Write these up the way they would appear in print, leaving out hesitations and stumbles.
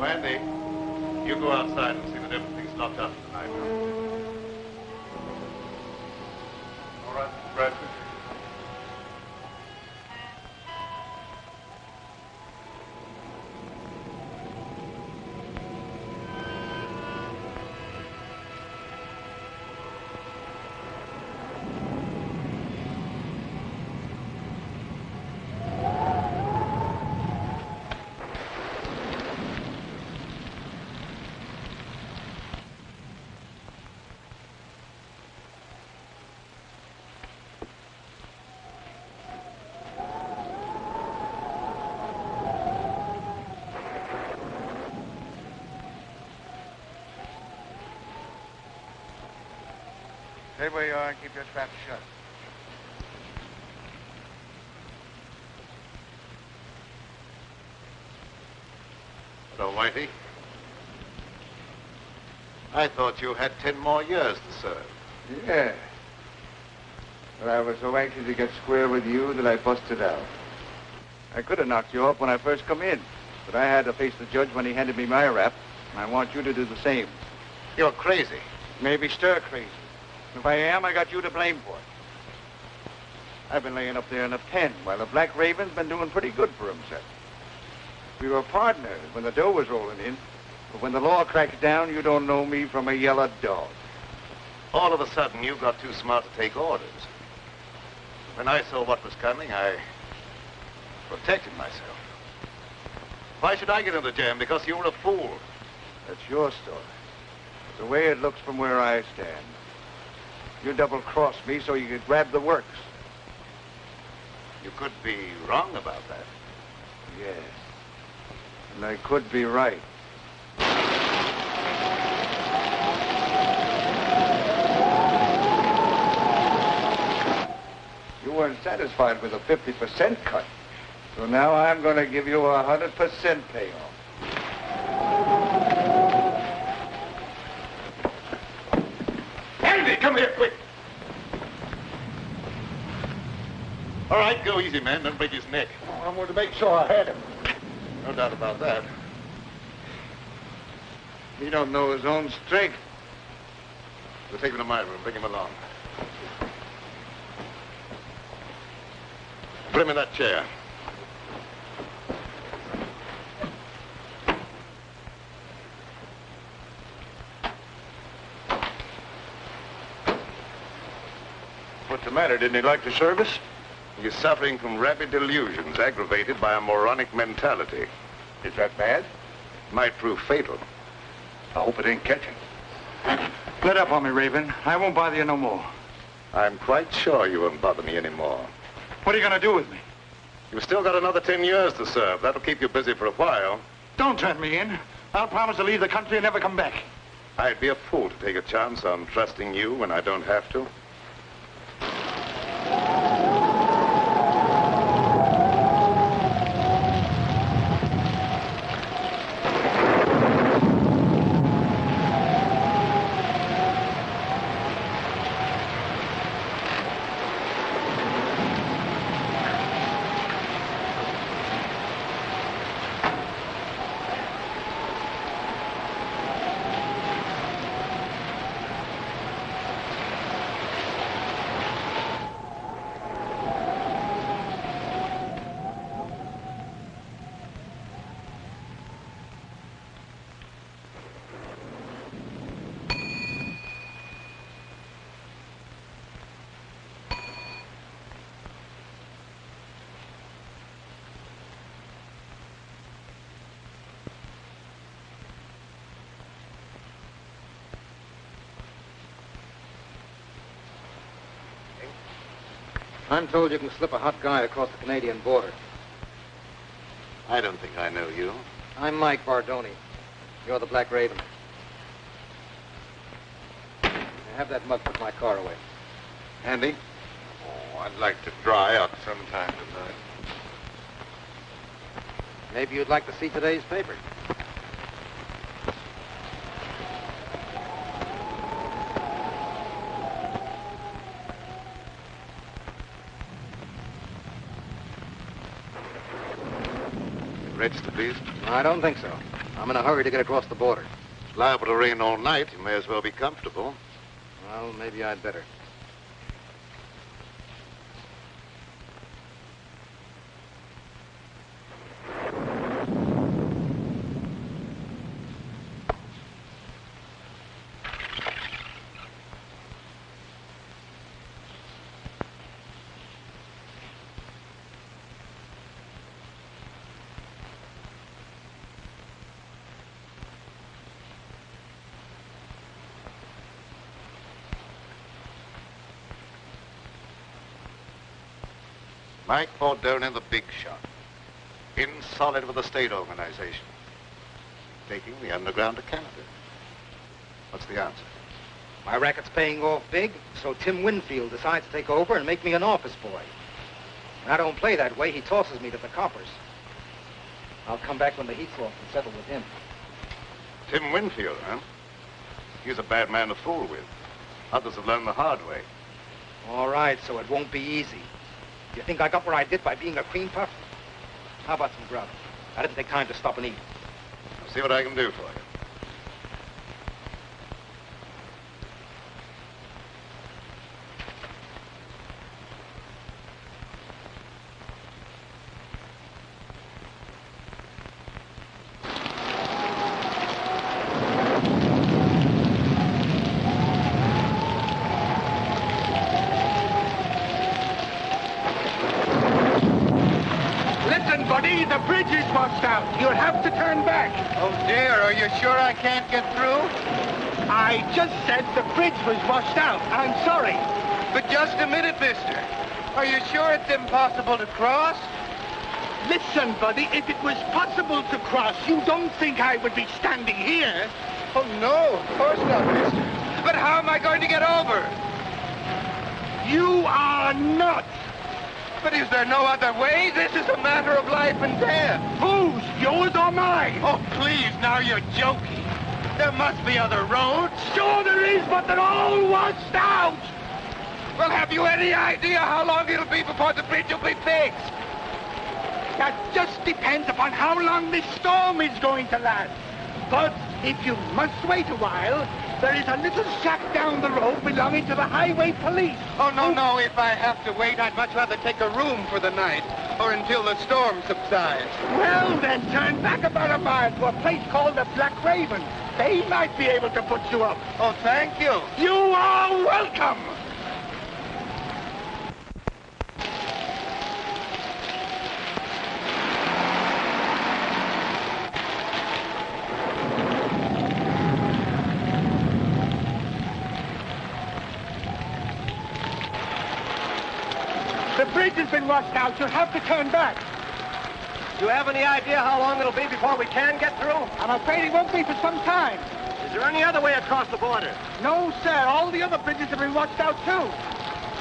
Andy, you go outside and see that everything's locked up tonight. All right, Bradford. Stay where you are and keep your trap shut. Hello, Whitey. I thought you had 10 more years to serve. Yeah. But I was so anxious to get square with you that I busted out. I could have knocked you off when I first come in, but I had to face the judge when he handed me my rap, and I want you to do the same. You're crazy. Maybe stir crazy. If I am, I got you to blame for it. I've been laying up there in a pen while the Black Raven's been doing pretty good for himself. We were partners when the dough was rolling in, but when the law cracks down, you don't know me from a yellow dog. All of a sudden, you got too smart to take orders. When I saw what was coming, I protected myself. Why should I get into jam? Because you were a fool. That's your story. It's the way it looks from where I stand. You double-crossed me so you could grab the works. You could be wrong about that. Yes. And I could be right. You weren't satisfied with a 50% cut. So now I'm going to give you a 100% payoff. Andy, come here, quick. All right, go easy, man. Don't break his neck. I wanted to make sure I had him. No doubt about that. He don't know his own strength. We'll take him to my room. Bring him along. Put him in that chair. What's the matter? Didn't he like the service? He's suffering from rapid delusions aggravated by a moronic mentality. Is that bad? Might prove fatal. I hope it ain't catching. Let up on me, Raven. I won't bother you no more. I'm quite sure you won't bother me anymore. What are you going to do with me? You've still got another 10 years to serve. That'll keep you busy for a while. Don't turn me in. I'll promise to leave the country and never come back. I'd be a fool to take a chance on trusting you when I don't have to. I'm told you can slip a hot guy across the Canadian border. I don't think I know you. I'm Mike Bardoni. You're the Black Raven. Now have that mug put my car away. Andy? Oh, I'd like to dry out sometime tonight. Maybe you'd like to see today's paper. Register, please. I don't think so. I'm in a hurry to get across the border. It's liable to rain all night. You may as well be comfortable. Well, maybe I'd better. Mike fought down in the big shot. In solid with the state organization. Taking the underground to Canada. What's the answer? My racket's paying off big, so Tim Winfield decides to take over and make me an office boy. When I don't play that way, he tosses me to the coppers. I'll come back when the heat's off and settle with him. Tim Winfield, huh? He's a bad man to fool with. Others have learned the hard way. All right, so it won't be easy. You think I got where I did by being a cream puff? How about some grub? I didn't take time to stop and eat. I'll see what I can do for you. The bridge is washed out. You'll have to turn back. Oh, dear. Are you sure I can't get through? I just said the bridge was washed out. I'm sorry. But just a minute, mister. Are you sure it's impossible to cross? Listen, buddy, if it was possible to cross, you don't think I would be standing here? Oh, no, of course not, mister. But how am I going to get over? You are nuts. But is there no other way? This is a matter of life and death. Whose? Yours or mine? Oh, please, now you're joking. There must be other roads. Sure there is, but they're all washed out. Well, have you any idea how long it'll be before the bridge will be fixed? That just depends upon how long this storm is going to last. But if you must wait a while, there is a little shack down the road belonging to the highway police. Oh, no. If I have to wait, I'd much rather take a room for the night, or until the storm subsides. Well, then turn back about a mile to a place called the Black Raven. They might be able to put you up. Oh, thank you. You are welcome. The bridge has been washed out. You'll have to turn back. Do you have any idea how long it'll be before we can get through? I'm afraid it won't be for some time. Is there any other way across the border? No, sir. All the other bridges have been washed out, too.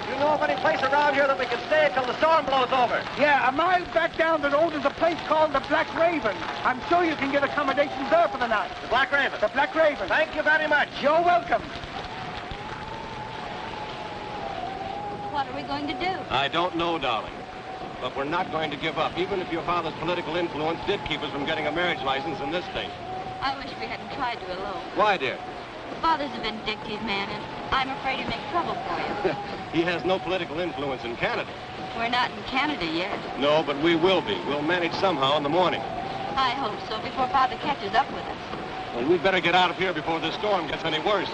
Do you know of any place around here that we can stay until the storm blows over? Yeah, a mile back down the road is a place called the Black Raven. I'm sure you can get accommodations there for the night. The Black Raven? The Black Raven. Thank you very much. You're welcome. What are we going to do? I don't know, darling. But we're not going to give up, even if your father's political influence did keep us from getting a marriage license in this state. I wish we hadn't tried to elope. Why, dear? Father's a vindictive man, and I'm afraid he'll make trouble for you. He has no political influence in Canada. We're not in Canada yet. No, but we will be. We'll manage somehow in the morning. I hope so, before Father catches up with us. Well, we'd better get out of here before this storm gets any worse.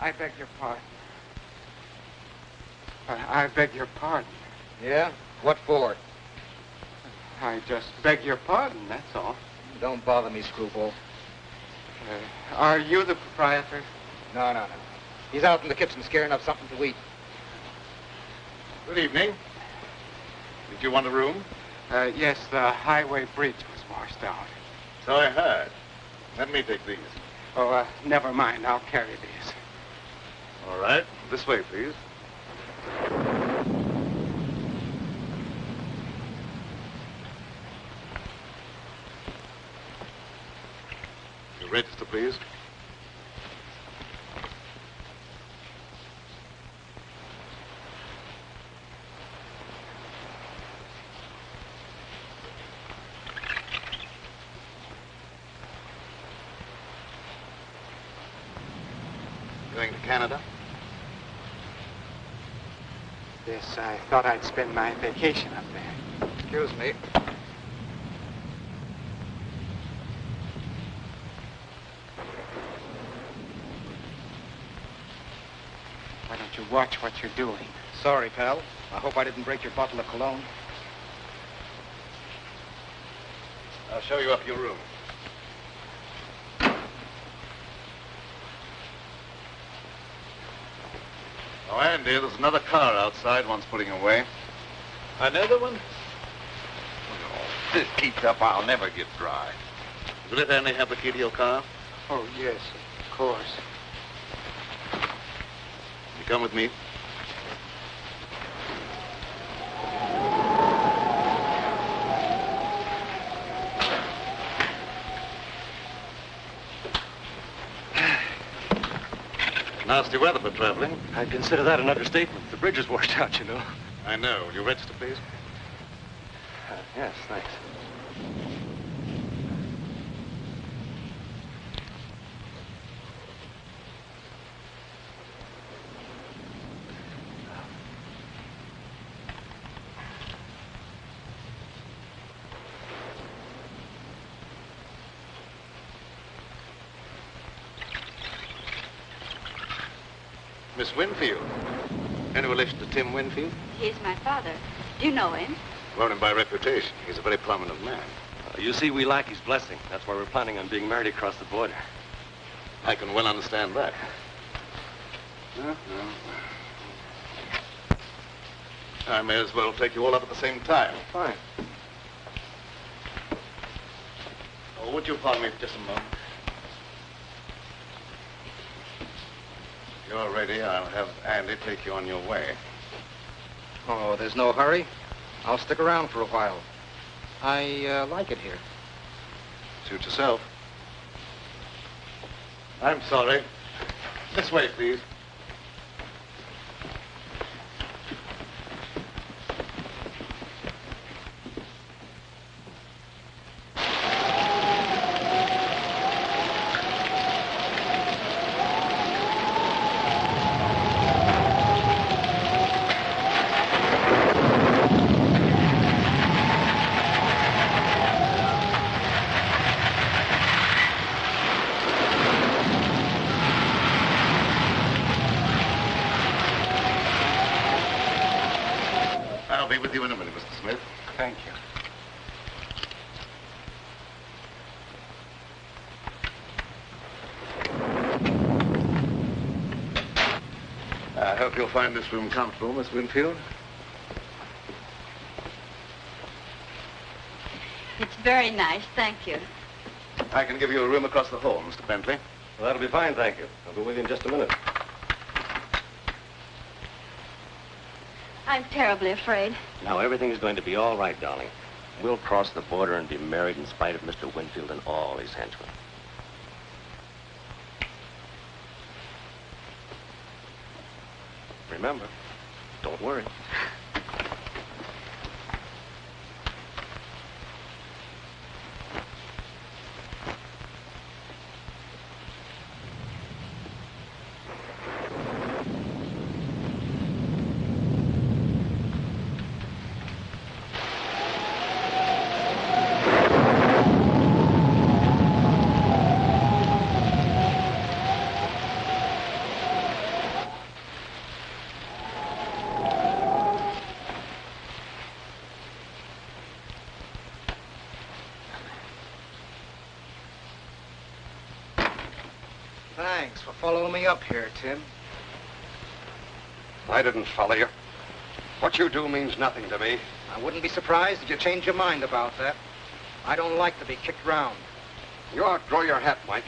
I beg your pardon. I beg your pardon. Yeah? What for? I just beg your pardon, that's all. Don't bother me, screwball. Are you the proprietor? No. He's out in the kitchen scaring up something to eat. Good evening. Did you want a room? Yes, the highway bridge was washed out. So I heard. Let me take these. Oh, never mind. I'll carry these. All right. This way, please. Your register, please. Going to Canada? Yes, I thought I'd spend my vacation up there. Excuse me. Why don't you watch what you're doing? Sorry, pal. I hope I didn't break your bottle of cologne. I'll show you up your room. Oh, Andy, there's another car outside one's putting away. Another one? Oh, if this keeps up, I'll never get dry. You let Andy have the key to your car? Oh, yes, of course. You come with me. Nasty weather for traveling. I'd consider that an understatement. The bridge is washed out, you know. I know. Will you register, please? Yes, thanks. Miss Winfield. Any relation to Tim Winfield? He's my father. Do you know him? Known him by reputation. He's a very prominent man. You see, we lack his blessing. That's why we're planning on being married across the border. I can well understand that. I may as well take you all up at the same time. Fine. Oh, would you pardon me for just a moment? If you're ready, I'll have Andy take you on your way. Oh, there's no hurry. I'll stick around for a while. I like it here. Suit yourself. I'm sorry. This way, please. I'll be with you in a minute, Mr. Smith. Thank you. I hope you'll find this room comfortable, Miss Winfield. It's very nice, thank you. I can give you a room across the hall, Mr. Bentley. Well, that'll be fine, thank you. I'll be with you in just a minute. I'm terribly afraid. Now, everything's going to be all right, darling. We'll cross the border and be married in spite of Mr. Winfield and all his henchmen. Remember, don't worry. Thanks for following me up here, Tim. I didn't follow you. What you do means nothing to me. I wouldn't be surprised if you changed your mind about that. I don't like to be kicked around. You outgrow your hat, Mike.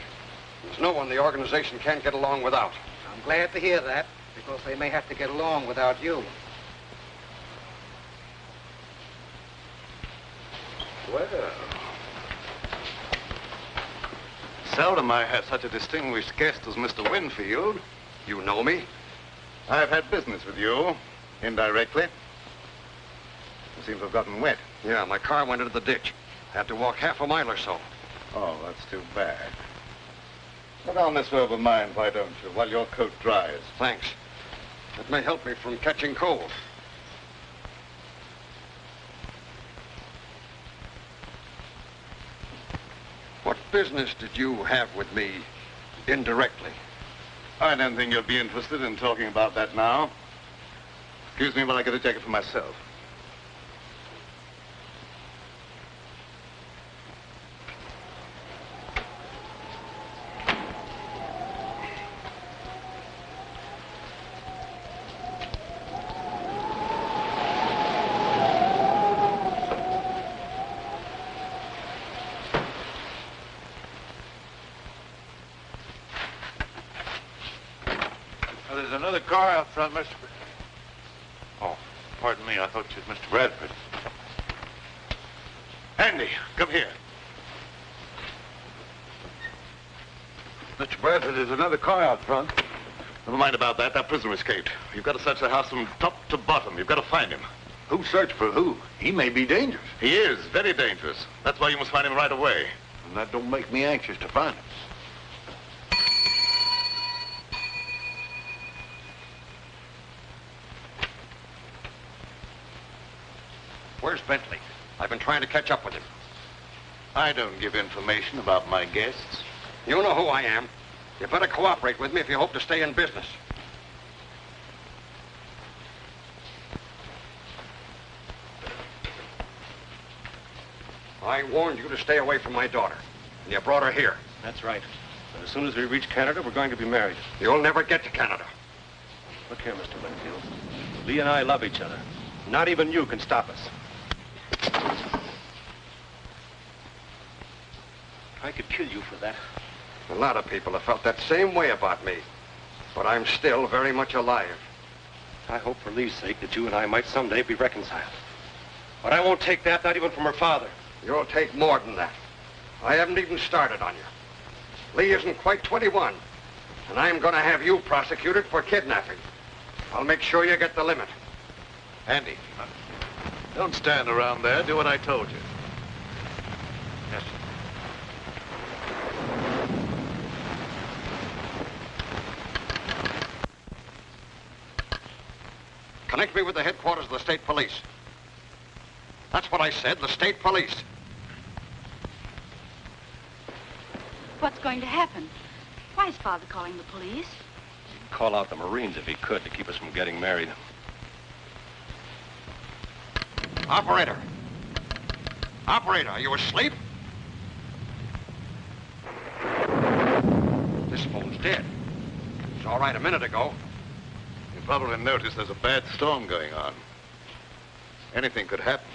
There's no one the organization can't get along without. I'm glad to hear that, because they may have to get along without you. Well, seldom I have such a distinguished guest as Mr. Winfield. You know me? I've had business with you, indirectly. You seem to have gotten wet. Yeah, my car went into the ditch. Had to walk half a mile or so. Oh, that's too bad. Put on this robe of mine, why don't you, while your coat dries? Thanks. It may help me from catching cold. What business did you have with me indirectly? I don't think you'll be interested in talking about that now. Excuse me while I get a jacket for myself. There's another car out front, Mr. Oh, pardon me. I thought you was Mr. Bradford. Andy, come here. Mr. Bradford, there's another car out front. Never mind about that. That prisoner escaped. You've got to search the house from top to bottom. You've got to find him. Who searched for who? He may be dangerous. He is very dangerous. That's why you must find him right away. And that don't make me anxious to find him. Where's Bentley? I've been trying to catch up with him. I don't give information about my guests. You know who I am. You better cooperate with me if you hope to stay in business. I warned you to stay away from my daughter, and you brought her here. That's right. But as soon as we reach Canada, we're going to be married. You'll never get to Canada. Look here, Mr. Winfield. Lee and I love each other. Not even you can stop us. I could kill you for that. A lot of people have felt that same way about me. But I'm still very much alive. I hope for Lee's sake that you and I might someday be reconciled. But I won't take that, not even from her father. You'll take more than that. I haven't even started on you. Lee isn't quite 21, and I'm going to have you prosecuted for kidnapping. I'll make sure you get the limit. Andy, don't stand around there. Do what I told you. Yes, sir. Connect me with the headquarters of the state police. That's what I said, the state police. What's going to happen? Why is Father calling the police? He'd call out the Marines if he could to keep us from getting married. Operator. Operator, are you asleep? This phone's dead. It was all right a minute ago. You probably noticed there's a bad storm going on. Anything could happen.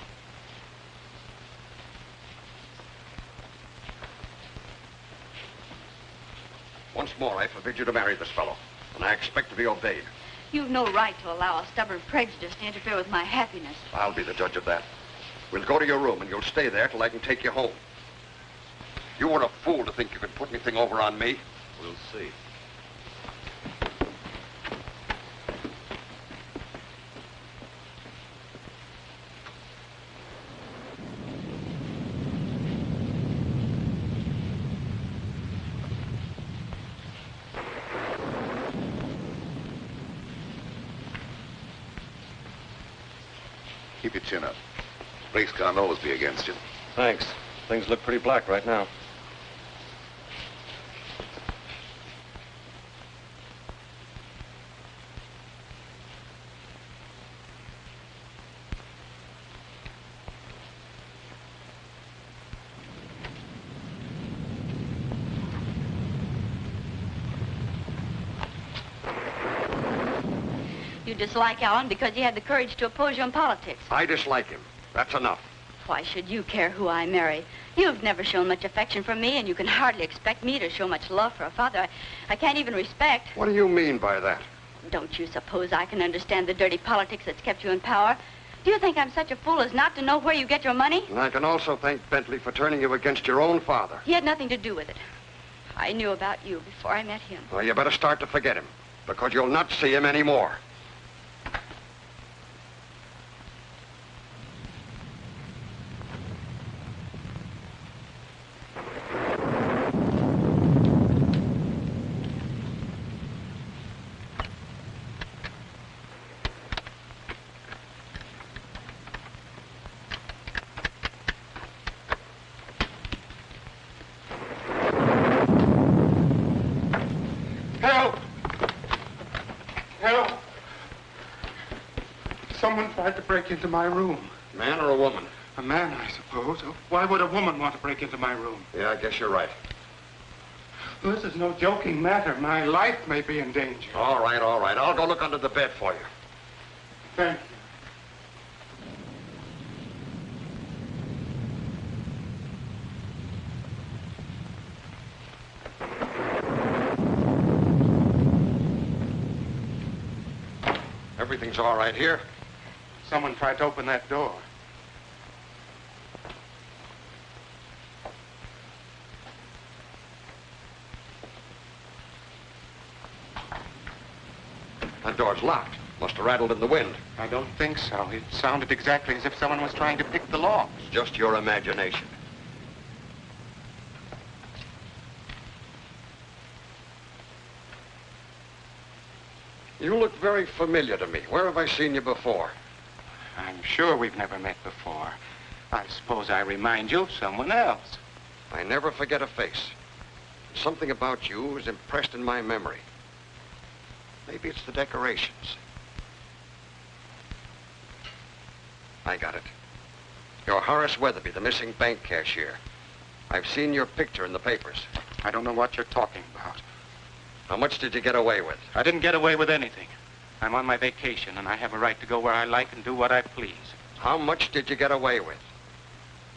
Once more, I forbid you to marry this fellow, and I expect to be obeyed. You've no right to allow a stubborn prejudice to interfere with my happiness. I'll be the judge of that. We'll go to your room, and you'll stay there till I can take you home. You were a fool to think you could put anything over on me. We'll see. Keep your chin up. Race can't always be against you. Thanks. Things look pretty black right now. You dislike Alan because he had the courage to oppose you in politics. I dislike him. That's enough. Why should you care who I marry? You've never shown much affection for me, and you can hardly expect me to show much love for a father I can't even respect. What do you mean by that? Don't you suppose I can understand the dirty politics that's kept you in power? Do you think I'm such a fool as not to know where you get your money? And I can also thank Bentley for turning you against your own father. He had nothing to do with it. I knew about you before I met him. Well, you better start to forget him, because you'll not see him anymore. Someone tried to break into my room. Man or a woman? A man, I suppose. Why would a woman want to break into my room? Yeah, I guess you're right. This is no joking matter. My life may be in danger. All right, all right. I'll go look under the bed for you. Thank you. Everything's all right here. Someone tried to open that door. That door's locked. Must have rattled in the wind. I don't think so. It sounded exactly as if someone was trying to pick the lock. It's just your imagination. You look very familiar to me. Where have I seen you before? I'm sure we've never met before. I suppose I remind you of someone else. I never forget a face. Something about you is impressed in my memory. Maybe it's the decorations. I got it. You're Horace Weatherby, the missing bank cashier. I've seen your picture in the papers. I don't know what you're talking about. How much did you get away with? I didn't get away with anything. I'm on my vacation, and I have a right to go where I like and do what I please. How much did you get away with?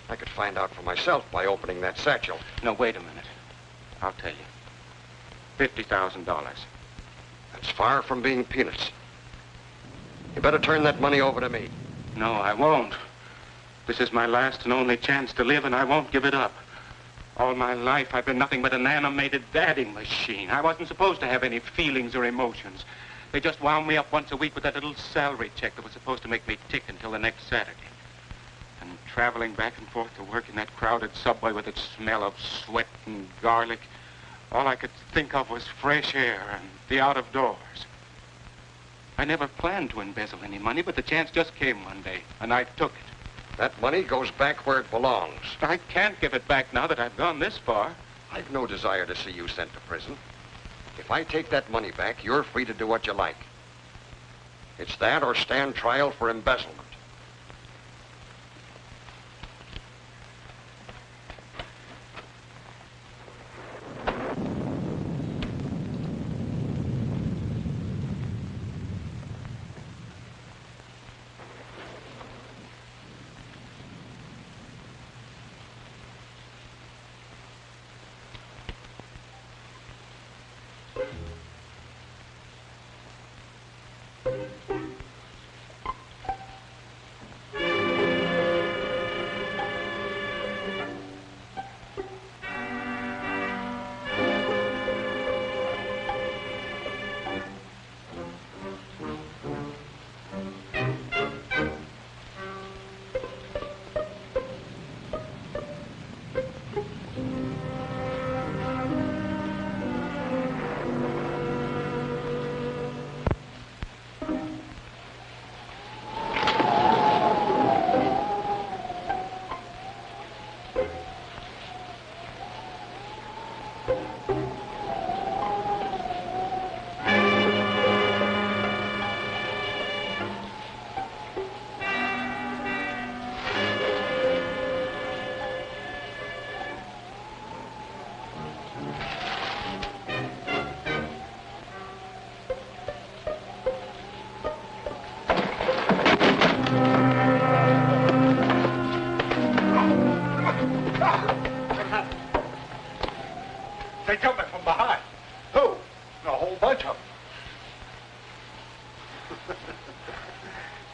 I could find out for myself by opening that satchel. No, wait a minute. I'll tell you. $50,000. That's far from being peanuts. You better turn that money over to me. No, I won't. This is my last and only chance to live, and I won't give it up. All my life, I've been nothing but an animated dadding machine. I wasn't supposed to have any feelings or emotions. They just wound me up once a week with that little salary check that was supposed to make me tick until the next Saturday. And traveling back and forth to work in that crowded subway with its smell of sweat and garlic, all I could think of was fresh air and the out of doors. I never planned to embezzle any money, but the chance just came one day, and I took it. That money goes back where it belongs. I can't give it back now that I've gone this far. I've no desire to see you sent to prison. If I take that money back, you're free to do what you like. It's that or stand trial for embezzlement.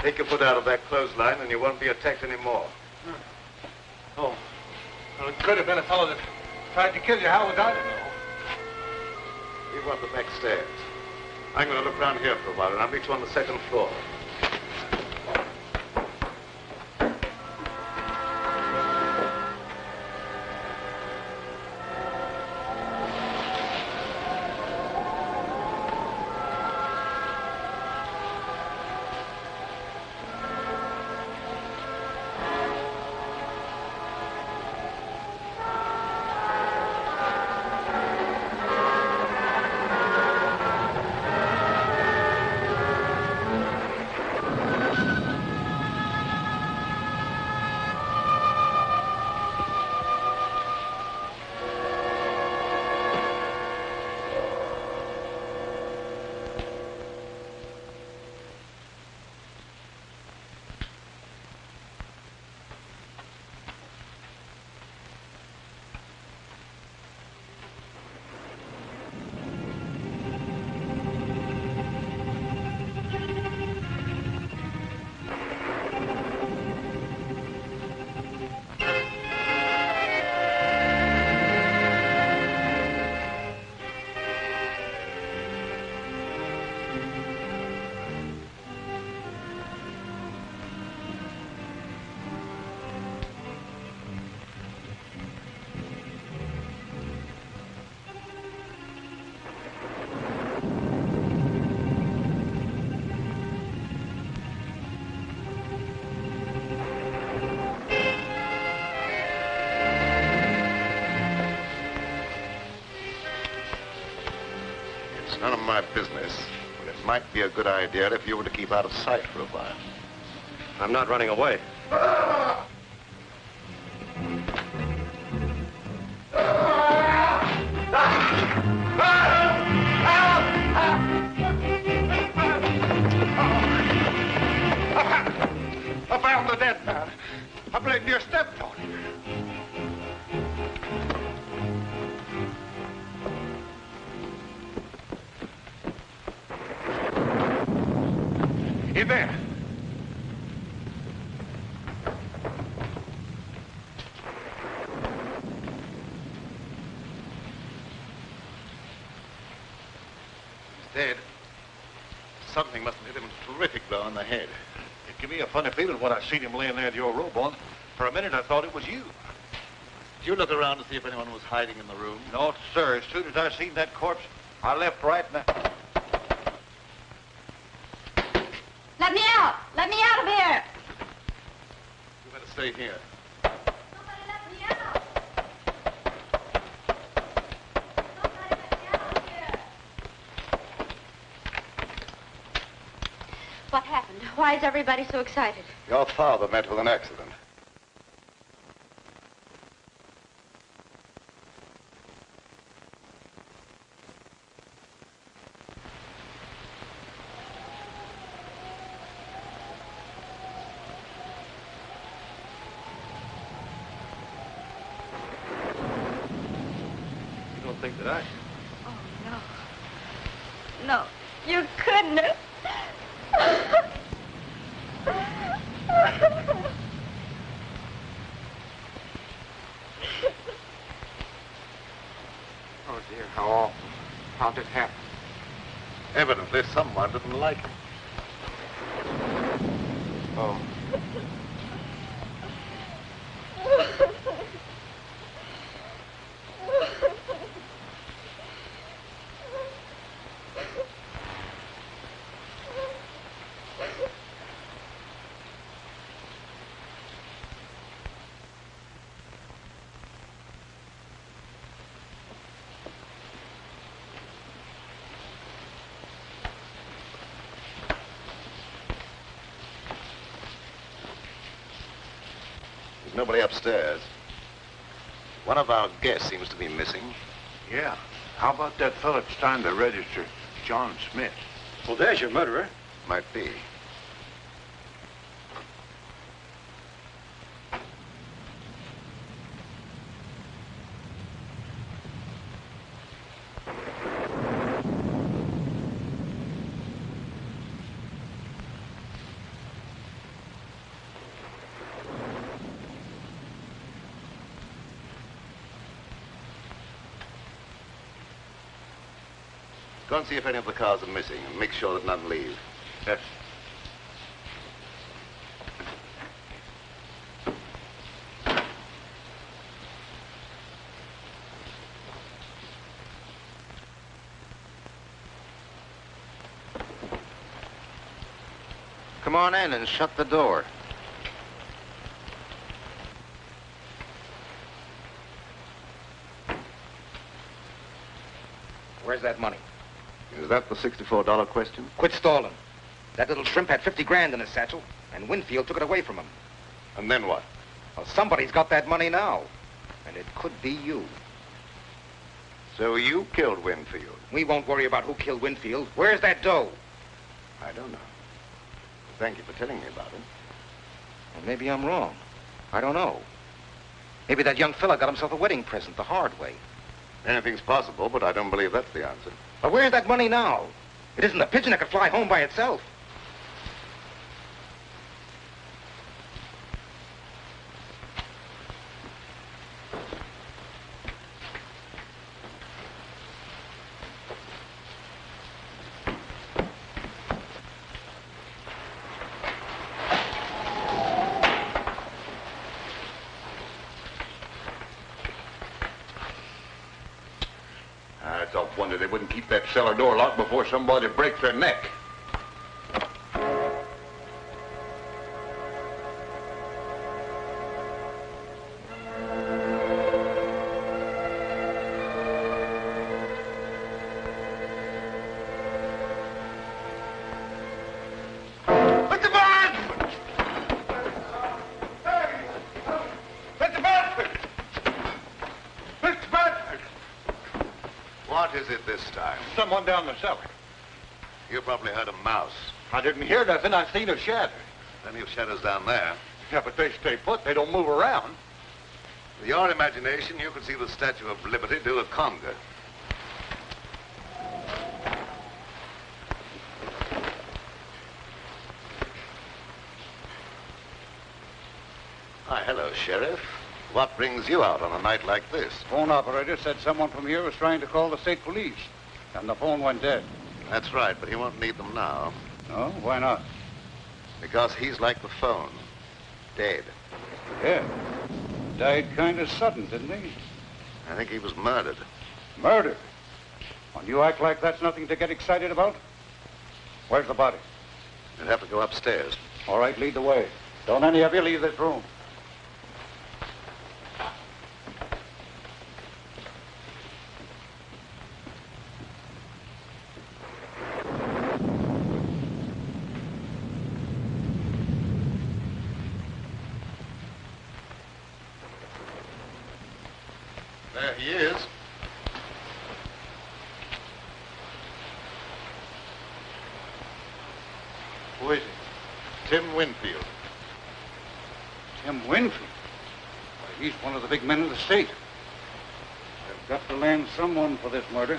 Take your foot out of that clothesline and you won't be attacked anymore. Oh. Well, it could have been a fellow that tried to kill you. How was I to know? You want the back stairs. I'm going to look around here for a while, and I'll meet you on the second floor. It's none of my business, but it might be a good idea if you were to keep out of sight for a while. I'm not running away. I found the dead man. I blame you stepped on him. In there. He's dead. Something must have hit him a terrific blow in the head. It gave me a funny feeling when I seen him laying there with your robe on. For a minute, I thought it was you. Did you look around to see if anyone was hiding in the room? No, sir. As soon as I seen that corpse, I left right now. Let me out! Let me out of here! You better stay here. Somebody let me out! Somebody let me out of here! What happened? Why is everybody so excited? Your father met with an accident. You don't think that I... Oh, no. No, you couldn't have. Oh, dear, how awful. How'd it happen? Evidently, someone didn't like him. Oh. There's nobody upstairs. One of our guests seems to be missing. Yeah. How about that fellow that's trying to register, John Smith? Well, there's your murderer. Might be. Go and see if any of the cars are missing and make sure that none leave. Yes. Come on in and shut the door. Where's that money? Is that the $64 question? Quit stalling. That little shrimp had 50 grand in his satchel, and Winfield took it away from him. And then what? Well, somebody's got that money now, and it could be you. So you killed Winfield? We won't worry about who killed Winfield. Where's that dough? I don't know. Thank you for telling me about it. Well, maybe I'm wrong. I don't know. Maybe that young fella got himself a wedding present the hard way. Anything's possible, but I don't believe that's the answer. But where's that money now? It isn't a pigeon that could fly home by itself. It's a wonder they wouldn't keep that cellar door locked before somebody breaks their neck. What is it this time? Someone down the cellar. You probably heard a mouse. I didn't hear nothing. I seen a shadow. Plenty of shadows down there. Yeah, but they stay put. They don't move around. With your imagination, you could see the Statue of Liberty do a conga. Hi, hello, Sheriff. What brings you out on a night like this? Phone operator said someone from here was trying to call the state police, and the phone went dead. That's right, but he won't need them now. No? Why not? Because he's like the phone. Dead. Yeah. Died kind of sudden, didn't he? I think he was murdered. Murdered? When you act like that's nothing to get excited about? Where's the body? You'd have to go upstairs. All right, lead the way. Don't any of you leave this room. There he is. Who is it? Tim Winfield. Tim Winfield? Why, he's one of the big men in the state. They've got to land someone for this murder.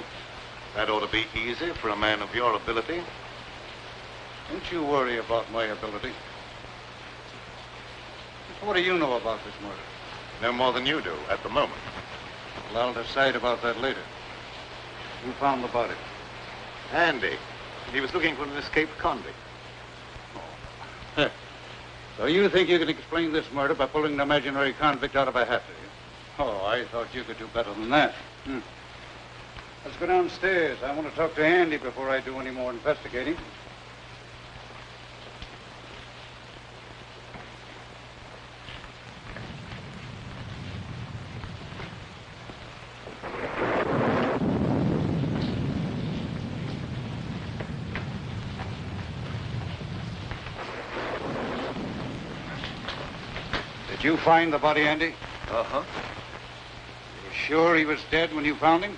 That ought to be easy for a man of your ability. Don't you worry about my ability. What do you know about this murder? No more than you do at the moment. Well, I'll decide about that later. Who found the body? Andy. He was looking for an escaped convict. Oh. So you think you can explain this murder by pulling an imaginary convict out of a hat, do you? Oh, I thought you could do better than that. Let's go downstairs. I want to talk to Andy before I do any more investigating. Did you find the body, Andy? Uh-huh. You sure he was dead when you found him?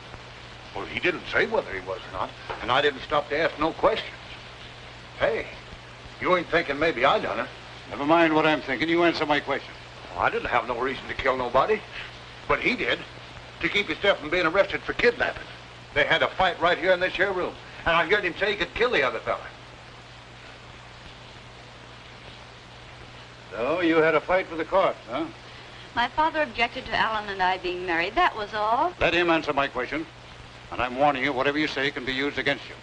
Well, he didn't say whether he was or not, and I didn't stop to ask no questions. Hey, you ain't thinking maybe I done it? Never mind what I'm thinking. You answer my question. Well, I didn't have no reason to kill nobody, but he did, to keep himself from being arrested for kidnapping. They had a fight right here in this here room, and I heard him say he could kill the other fella. So you had a fight with the court, huh? My father objected to Alan and I being married. That was all. Let him answer my question. And I'm warning you, whatever you say can be used against you.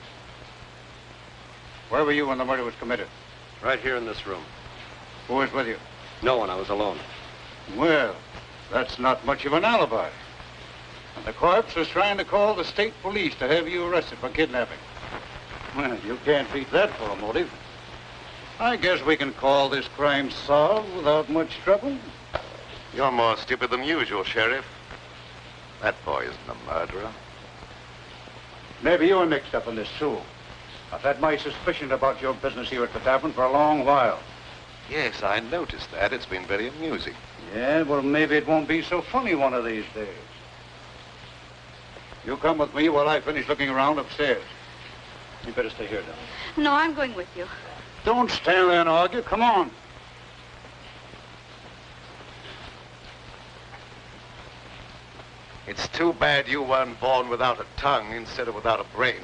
Where were you when the murder was committed? Right here in this room. Who was with you? No one. I was alone. Well, that's not much of an alibi. And the corpse was trying to call the state police to have you arrested for kidnapping. Well, you can't beat that for a motive. I guess we can call this crime solved without much trouble. You're more stupid than usual, Sheriff. That boy isn't a murderer. Maybe you were mixed up in this, too. I've had my suspicion about your business here at the tavern for a long while. Yes, I noticed that. It's been very amusing. Yeah, well, maybe it won't be so funny one of these days. You come with me while I finish looking around upstairs. You better stay here, now. No, I'm going with you. Don't stand there and argue. Come on. It's too bad you weren't born without a tongue instead of without a brain.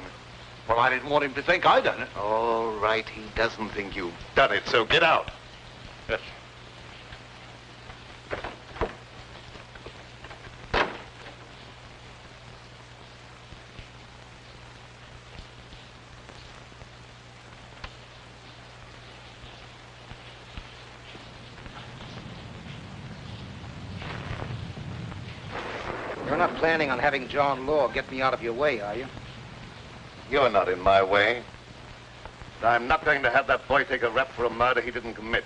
Well, I didn't want him to think I done it. All right, he doesn't think you've done it, so get out. Yes. You're not planning on having John Law get me out of your way, are you? You're not in my way. I'm not going to have that boy take a rap for a murder he didn't commit.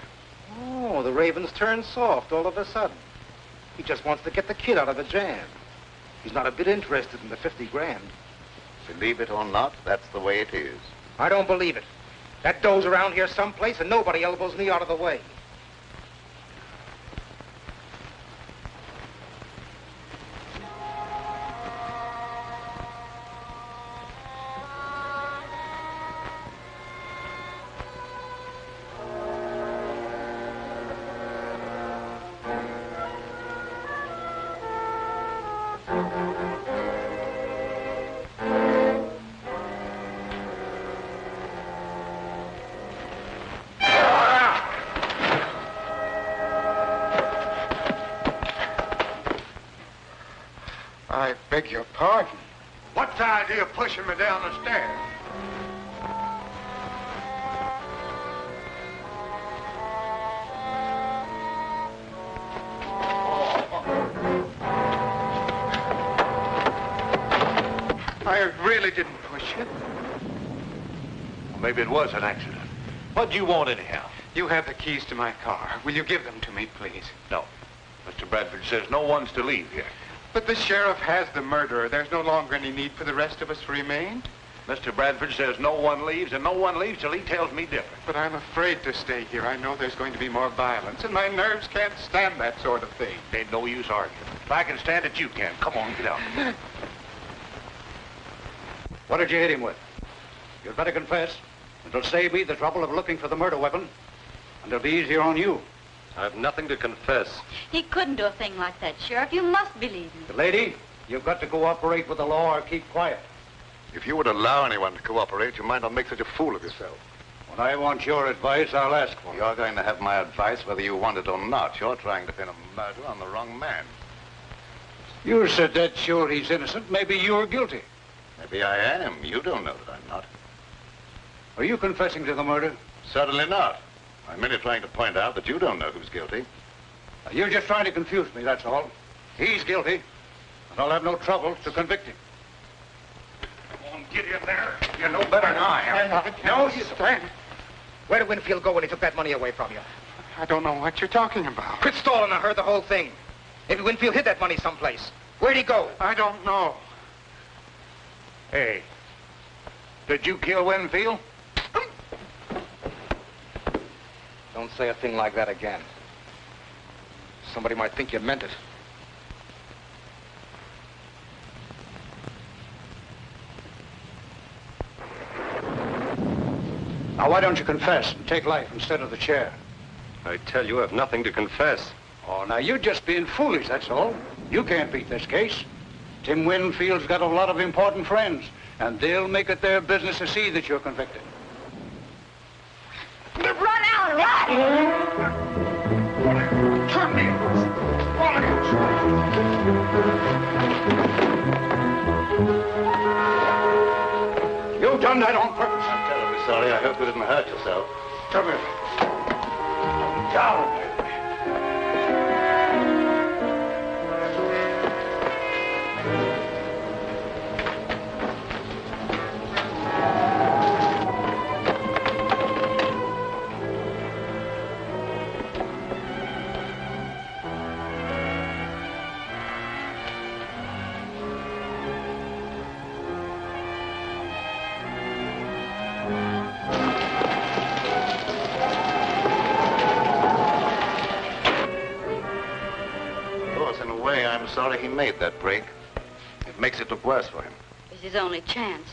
Oh, the Raven's turned soft all of a sudden. He just wants to get the kid out of a jam. He's not a bit interested in the 50 grand. Believe it or not, that's the way it is. I don't believe it. That dough's around here someplace and nobody elbows me out of the way. I beg your pardon. What's the idea of pushing me down the stairs? I really didn't push you. Well, maybe it was an accident. What do you want anyhow? You have the keys to my car. Will you give them to me, please? No. Mr. Bradford says no one's to leave here. But the sheriff has the murderer. There's no longer any need for the rest of us to remain. Mr. Bradford says no one leaves, and no one leaves till he tells me different. But I'm afraid to stay here. I know there's going to be more violence, and my nerves can't stand that sort of thing. Ain't no use arguing. If I can stand it, you can. Come on, get out. What did you hit him with? You'd better confess. It'll save me the trouble of looking for the murder weapon, and it'll be easier on you. I've nothing to confess. He couldn't do a thing like that, Sheriff. You must believe me. Lady, you've got to cooperate with the law or keep quiet. If you would allow anyone to cooperate, you might not make such a fool of yourself. When I want your advice, I'll ask for it. You're going to have my advice whether you want it or not. You're trying to pin a murder on the wrong man. You said that sure he's innocent. Maybe you're guilty. Maybe I am. You don't know that I'm not. Are you confessing to the murder? Certainly not. I'm merely trying to point out that you don't know who's guilty. You're just trying to confuse me, that's all. He's guilty, and I'll have no trouble to convict him. Come on, get in there. You know better than I am. No, you don't. Where did Winfield go when he took that money away from you? I don't know what you're talking about. Quit stalling. I heard the whole thing. Maybe Winfield hid that money someplace. Where'd he go? I don't know. Hey, did you kill Winfield? Don't say a thing like that again. Somebody might think you meant it. Now, why don't you confess and take life instead of the chair? I tell you, I've nothing to confess. Oh, now, you're just being foolish, that's all. You can't beat this case. Tim Winfield's got a lot of important friends, and they'll make it their business to see that you're convicted. Run out, run! Turn me. Run. that on purpose. I'm terribly sorry. I hope you didn't hurt yourself. Come here. Down. I'm sorry he made that break. It makes it look worse for him. It's his only chance.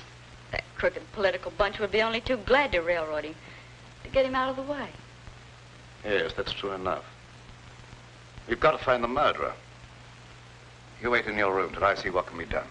That crooked political bunch would be only too glad to railroad him, to get him out of the way. Yes, that's true enough. We've got to find the murderer. You wait in your room till I see what can be done.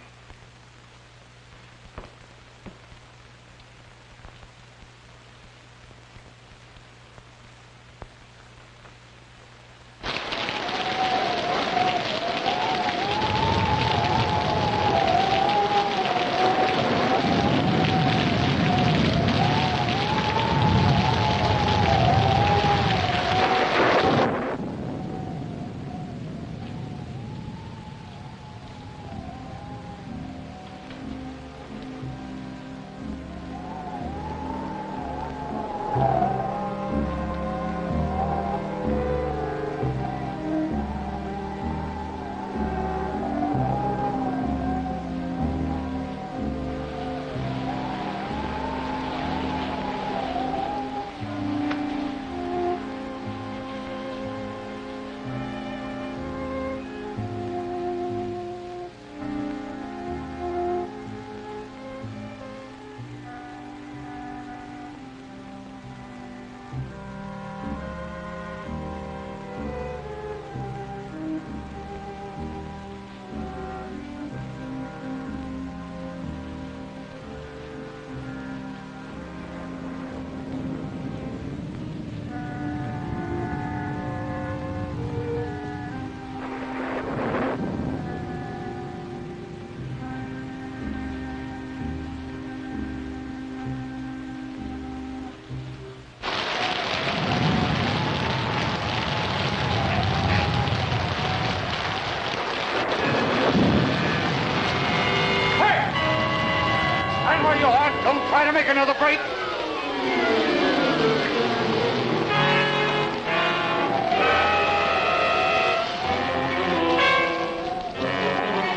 Try to make another break.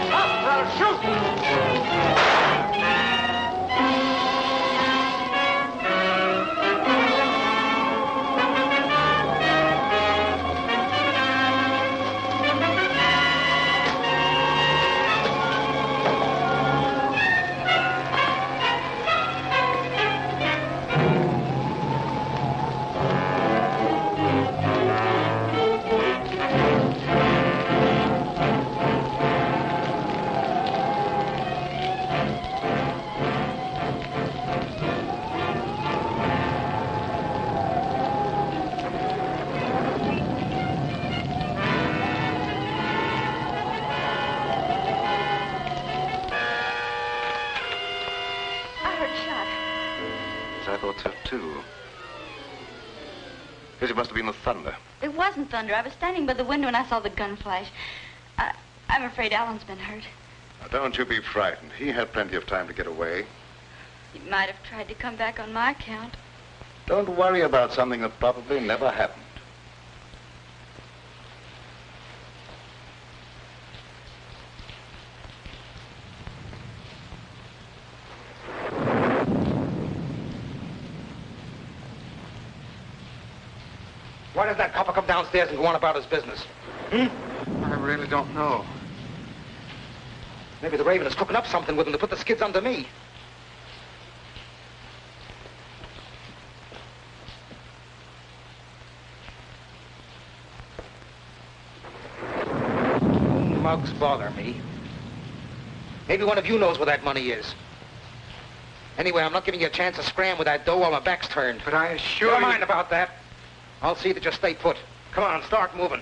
Stop, or I'll shoot! I thought so, too. Guess it must have been the thunder. It wasn't thunder. I was standing by the window and I saw the gun flash. I'm afraid Alan's been hurt. Now, don't you be frightened. He had plenty of time to get away. He might have tried to come back on my account. Don't worry about something that probably never happened. Why did that copper come downstairs and go on about his business? I really don't know. Maybe the Raven is cooking up something with him to put the skids under me. Mugs bother me. Maybe one of you knows where that money is. Anyway, I'm not giving you a chance to scram with that dough while my back's turned. But I assure you... Never mind about that. I'll see that you stay put. Come on, start moving.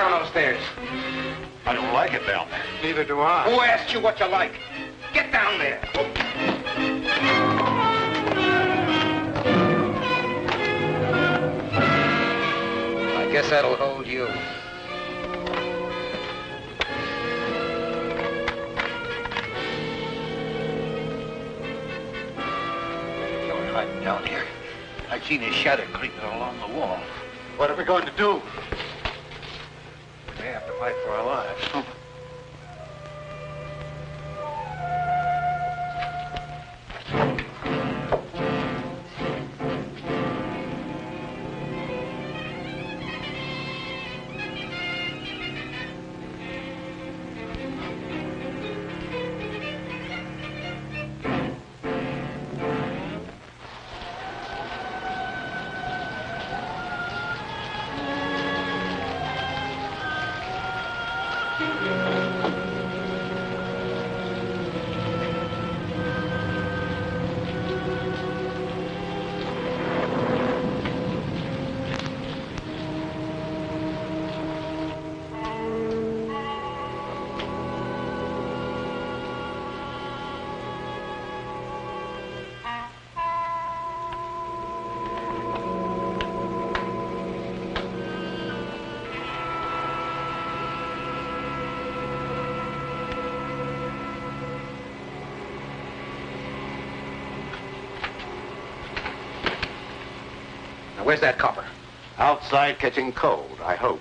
down those stairs. I don't like it down there. Neither do I. Who asked you what you like? Get down there. I guess that'll hold you. You're hiding down here. I seen his shadow creeping along the wall. What are we going to do? We may have to fight for our lives. Where's that copper? Outside catching cold, I hope.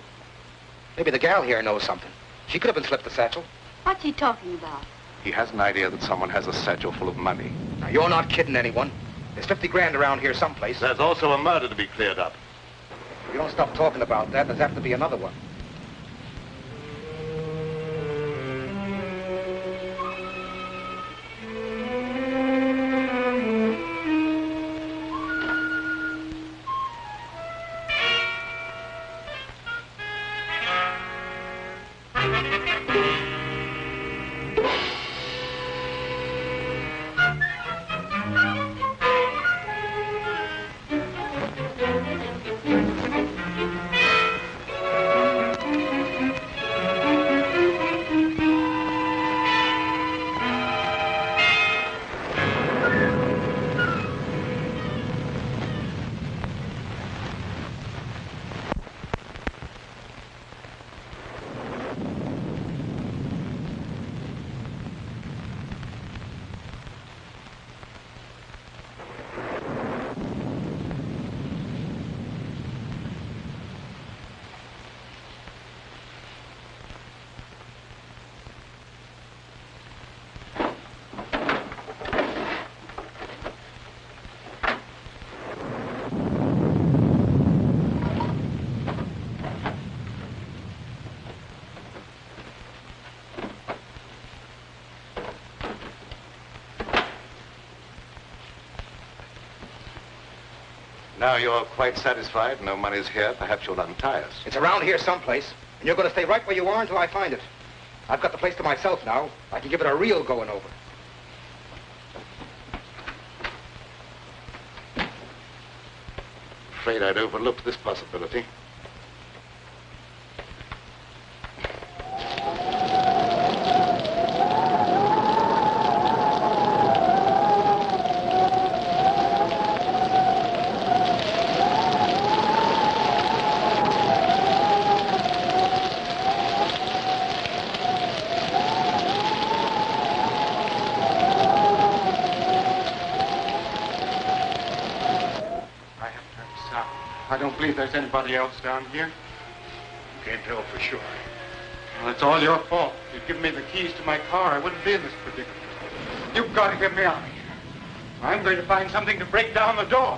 Maybe the gal here knows something. She could have been slipped the satchel. What's he talking about? He has an idea that someone has a satchel full of money. Now, you're not kidding anyone. There's 50 grand around here someplace. There's also a murder to be cleared up. If you don't stop talking about that, there's apt to be another one. Now you're quite satisfied, no money's here, perhaps you'll untie us. It's around here someplace, and you're going to stay right where you are until I find it. I've got the place to myself now. I can give it a real going over. Afraid I'd overlooked this possibility. I don't believe there's anybody else down here. Can't tell for sure. Well, it's all your fault. If you'd given me the keys to my car, I wouldn't be in this predicament. You've got to get me out of here. I'm going to find something to break down the door.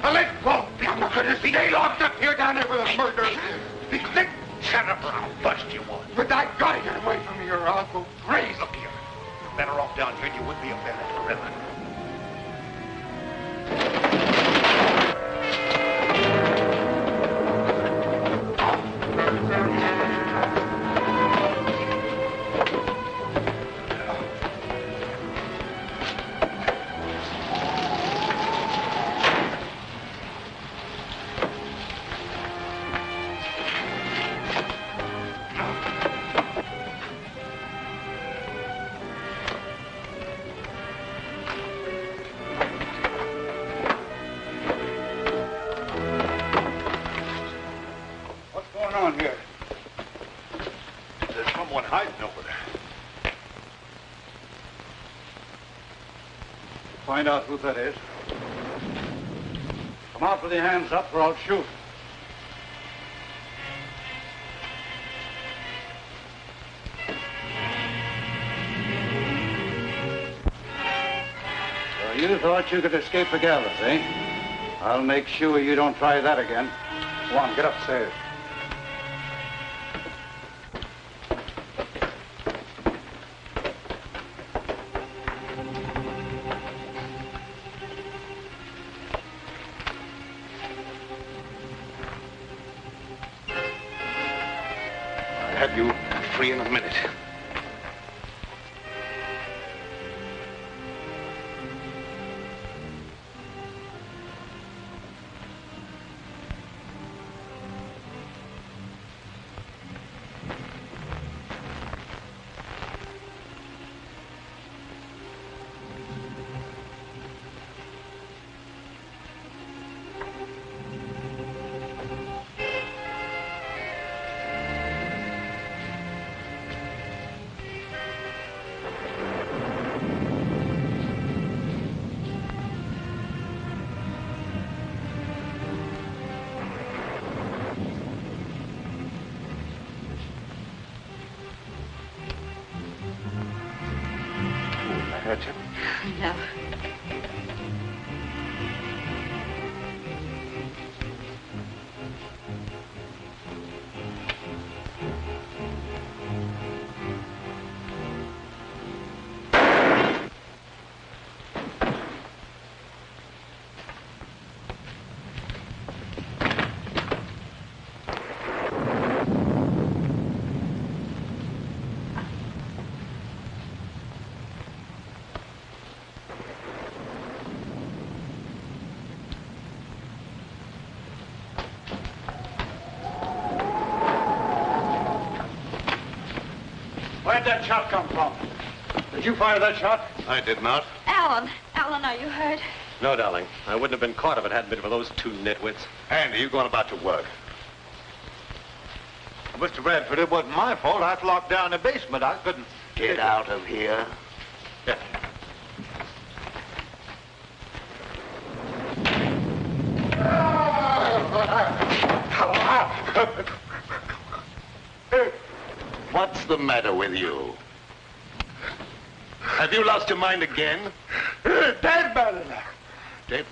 Now, let go! I'm not going to stay locked up here down there with a murder. Shut up or I'll bust you one. But I got to get away from here or I'll go crazy. Look here. You're better off down here than you would be up there at the river. someone hiding over there. Find out who that is. Come out with your hands up or I'll shoot. So you thought you could escape the gallows, eh? I'll make sure you don't try that again. Come on, get upstairs. I'll have you free in a minute. Hurt you? No. Where'd that shot come from? Did you fire that shot? I did not. Alan, are you hurt? No, darling. I wouldn't have been caught if it hadn't been for those two nitwits. Andy, you going about your work. Mr. Bradford, it wasn't my fault. I was locked down in the basement. I couldn't... Get out of here. Yeah. What's the matter with you? Have you lost your mind again? Dead man. Dead?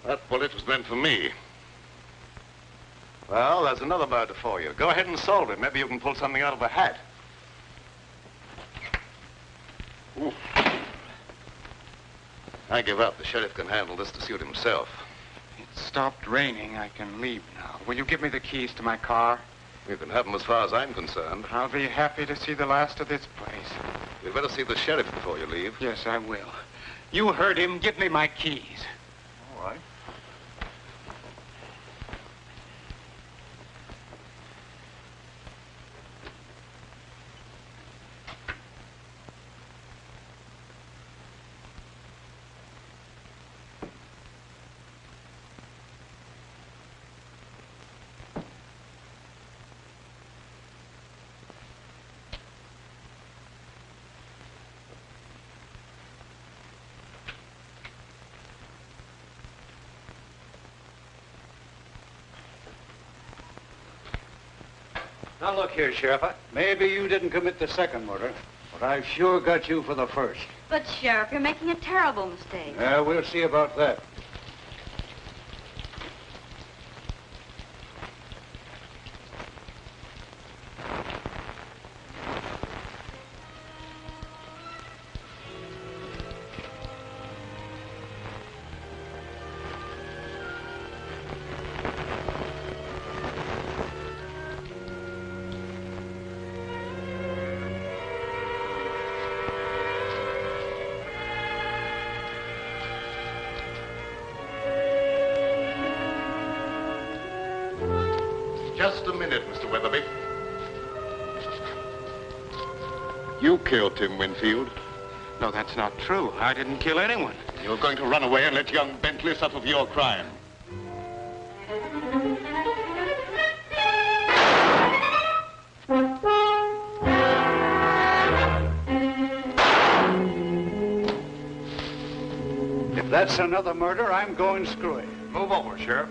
That bullet was meant for me. Well, there's another murder for you. Go ahead and solve it. Maybe you can pull something out of the hat. Ooh. I give up. The sheriff can handle this to suit himself. It stopped raining. I can leave now. Will you give me the keys to my car? You can have them as far as I'm concerned. I'll be happy to see the last of this place. You'd better see the sheriff before you leave. Yes, I will. You heard him. Give me my keys. All right. Now, look here, Sheriff. Maybe you didn't commit the second murder, but I've sure got you for the first. But, Sheriff, you're making a terrible mistake. Yeah, we'll see about that. Just a minute, Mr. Weatherby. You killed Tim Winfield. No, that's not true. I didn't kill anyone. You're going to run away and let young Bentley suffer for your crime. If that's another murder, I'm going screwy. Move over, Sheriff.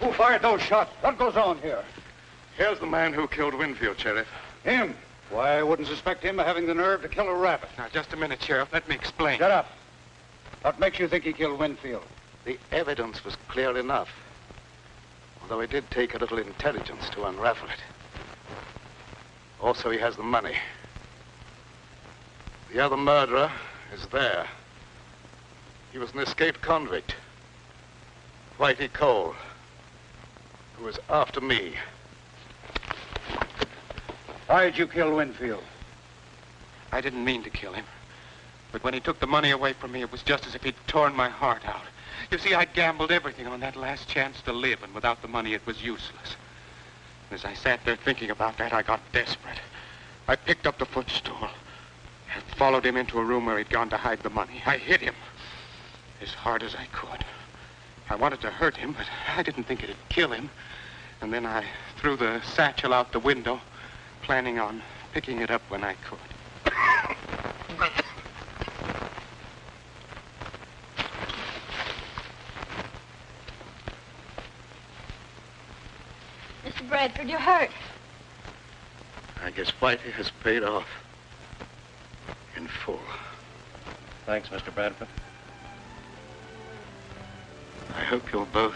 Who fired those shots? What goes on here? Here's the man who killed Winfield, Sheriff. Him? Why, I wouldn't suspect him of having the nerve to kill a rabbit. Now, just a minute, Sheriff. Let me explain. Shut up. What makes you think he killed Winfield? The evidence was clear enough. Although it did take a little intelligence to unravel it. Also, he has the money. The other murderer is there. He was an escaped convict. Whitey Cole, who was after me. Why did you kill Winfield? I didn't mean to kill him. But when he took the money away from me, it was just as if he'd torn my heart out. You see, I'd gambled everything on that last chance to live, and without the money, it was useless. As I sat there thinking about that, I got desperate. I picked up the footstool and followed him into a room where he'd gone to hide the money. I hit him as hard as I could. I wanted to hurt him, but I didn't think it'd kill him. And then I threw the satchel out the window, planning on picking it up when I could. Mr. Bradford, you're hurt. I guess Whitey has paid off in full. Thanks, Mr. Bradford. I hope you'll both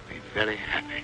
be very happy.